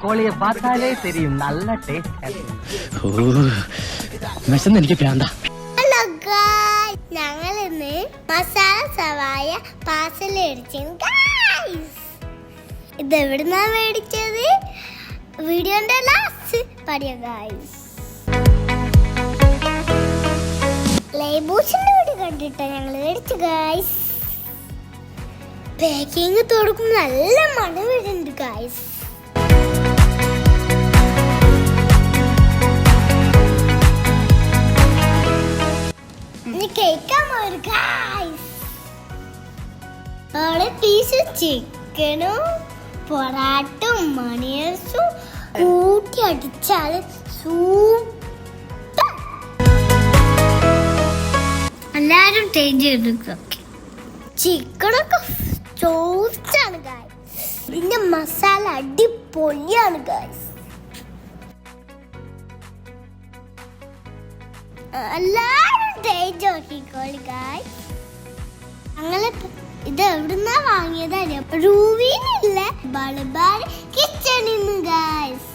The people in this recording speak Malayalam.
കോഴിയെ പാത്താലേ തെരിയും നല്ല ടേസ്റ്റ്. എനിക്ക് പ്രാന്ത. ഹലോ ഗായ്സ്, ഞങ്ങൾ ഇന്ന് മസാല സവായ പാർസൽ മേടിച്ചു. ഇത് എവിടുന്നാ മേടിച്ചത്? വീഡിയോന്റെ ലാസ്റ്റ് പറയാം ഗായ്സ്. ലൈബൂസിന്റെ വീഡിയോ കണ്ടിട്ടാ ഞങ്ങൾ മേടിച്ചു ഗായ്സ്. പാക്കിങ് തുറക്കുമ്പോൾ നല്ല മണം വരുന്നുണ്ട് ഗായ്സ്. പീസ് ചിക്കനും പൊറാട്ടും മണിയർസും കൂട്ടി അടിച്ചാൽ സൂപ്പർ. എല്ലാരും ടേസ്റ്റ് ചെയ്തെടുക്കുക. ചിക്കനൊക്കെ സോഫ്റ്റാണ് ഗായ്സ്. ഇതിന്റെ മസാല അടിപൊളിയാണ് ഗായ്സ്. എല്ലാരും ടേസ്റ്റ് നോക്കിക്കോളി ഗായ്സ്. ഞങ്ങള് ഇത് എവിടുന്നാ വാങ്ങിയതല്ലേ? റൂവിനില്ല ബൾബാർ കിച്ചണിന്ന് ഗായ്സ്.